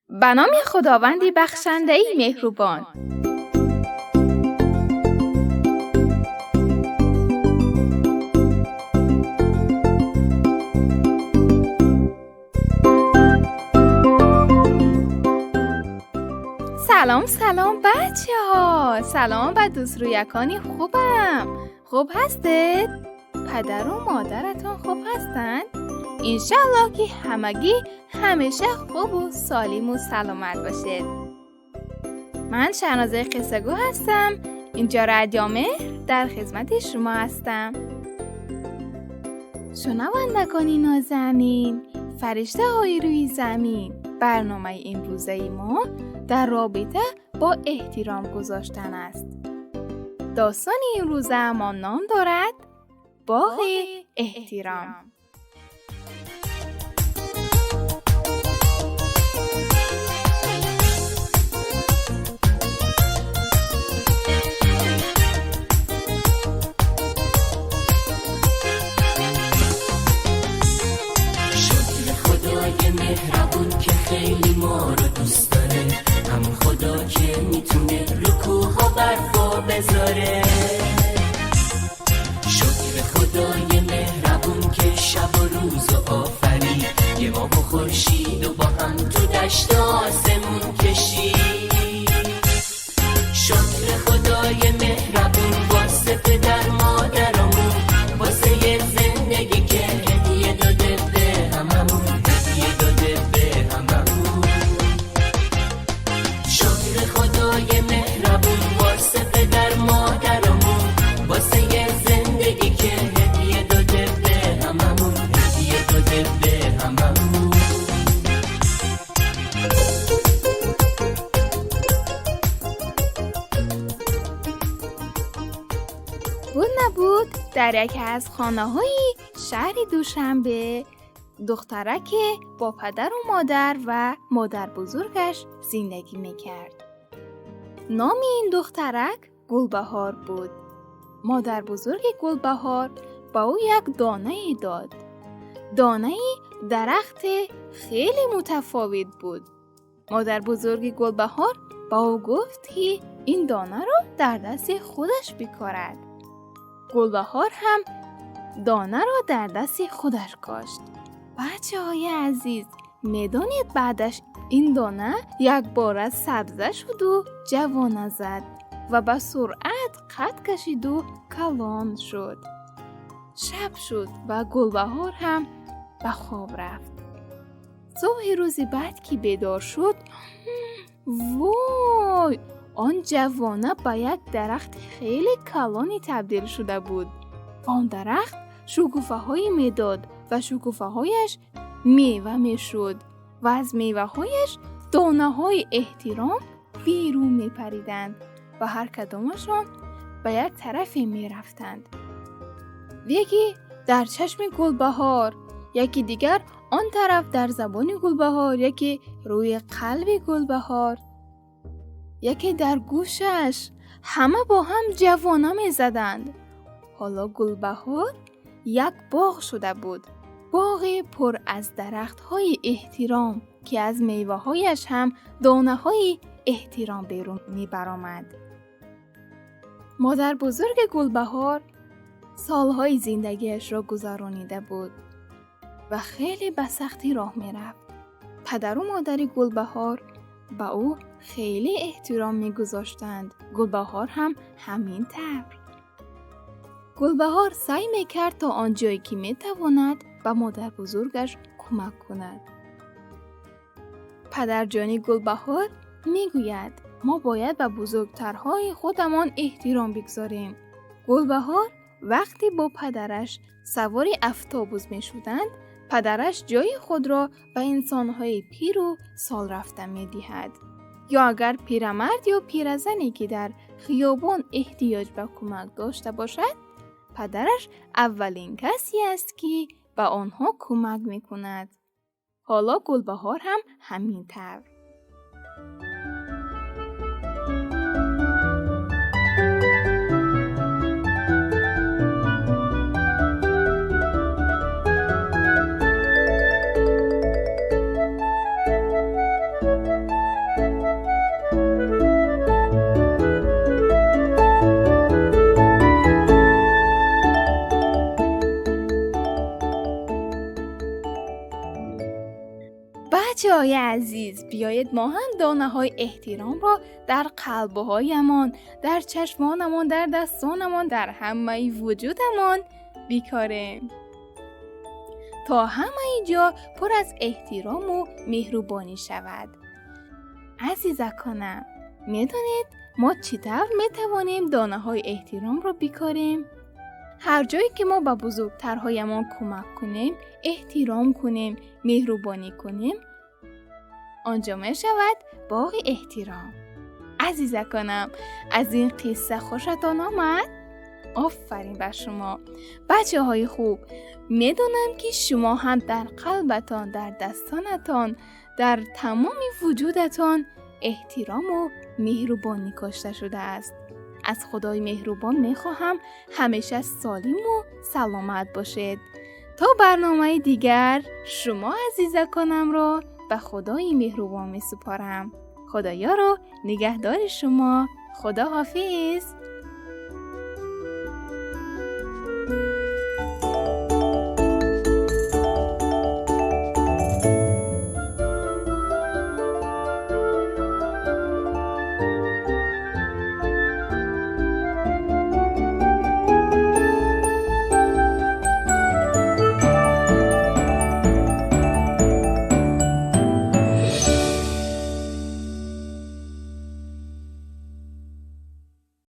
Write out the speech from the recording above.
به نام خداوندی بخشنده‌ای مهربان. سلام بچه ها. سلام به دوست رویکانی خوبم. خوب هستید؟ پدر و مادرتون خوب هستند؟ انشالله که همگی همیشه خوب و سالم و سلامت باشید. من شهنازه قصه گو هستم. اینجا رادیو مهر در خدمت شما هستم. شنوندگان نازنین، فرشته های روی زمین، برنامه امروزه ما در رابطه با احترام گذاشتن است. داستان امروزه ما نام دارد باغ احترام. مهربون که خیلی ما رو دوست داره، همون خدا که میتونه رو کوها برفا بذاره. شکر خدای مهربون که شب و روز و آفرید، یه ماه و خورشید و با هم تو دشت آسمون کشید. شکر خدای مهربون واسه پدر مادرمون، واسه زندگی که هدیه داده به هممون. خدای مهربون واسه پدر مادرمون، واسه زندگی که هدیه داده به هممون، هدیه داده به هممون. بود نبود در یکی از خانه‌های شهر دوشنبه دخترک با پدر و مادر و مادر بزرگش زندگی میکرد. نام این دخترک گلبهار بود. مادر بزرگ گلبهار با او یک دانه داد. دانه درخت خیلی متفاوت بود. مادر بزرگ گلبهار با او گفت که این دانه را در دست خودش بکارد. گلبهار هم دانه را در دست خودش کاشت. بچه های عزیز، میدانید بعدش این دانه یک بار سبزه شد و جوانه زد و به سرعت قد کشید و کلان شد. شب شد و گلبهار هم به خواب رفت. صبح روزی بعد که بیدار شد، وای، آن جوانه به یک درخت خیلی کلانی تبدیل شده بود. آن درخت شکوفه های میداد و شکوفه هایش میوه میشد و از میوه هایش دانه های احترام بیرون می پریدند و هر کدامشان به یک طرف می رفتند. یکی در چشم گلبهار، یکی دیگر آن طرف در زبان گلبهار، یکی روی قلب گلبهار، یکی در گوشش. همه با هم جوانه می زدند. حالا گلبهار یک باغ شده بود. باغ پر از درخت‌های احترام که از میوه‌هایش هم دانه‌های احترام بیرون می‌برآمد. مادر بزرگ گلبهار سالهای زندگیش را گذرانیده بود و خیلی به سختی راه می‌رفت. پدر و مادر گلبهار به او خیلی احترام می‌گذاشتند. گلبهار هم همین طور. گلبهار سعی می‌کرد تا آنجایی که می‌تواند به مادر بزرگش کمک کند. پدر جان گلبهار میگوید ما باید به بزرگترهای خودمان احترام بگذاریم. گلبهار وقتی با پدرش سوار اتوبوس میشدند، پدرش جای خود را به انسانهای پیر و سال رفته میدهد. یا اگر پیرمرد یا پیرزنی که در خیابان احتیاج به کمک داشته باشد، پدرش اولین کسی است که به آنها کمک میکند. حالا گلبهار هم همین طور. بچه‌های عزیز، بیایید ما هم دانه‌های احترام را در قلب‌هایمان، در چشمانمان، در دستانمان، در همه وجودمان بیکاریم تا همه جا پر از احترام و مهربانی شود. عزیزکانم، میدونید ما چطور میتوانیم دانه‌های احترام را بیکاریم؟ هر جایی که ما به بزرگترهایمان کمک کنیم، احترام کنیم، مهربانی کنیم، آنجا می شود باغ احترام. عزیزکانم، از این قصه خوشتان آمد؟ آفرین بر شما بچه های خوب. میدونم که شما هم در قلبتان، در دستانتان، در تمام وجودتان احترام و مهربانی کاشته شده است. از خدای مهربان میخواهم همیشه سالم و سلامت باشید. تا برنامه دیگر شما عزیزکانم را به خدای مهربان میسپارم. خدایا را نگهدار شما. خدا حافظ.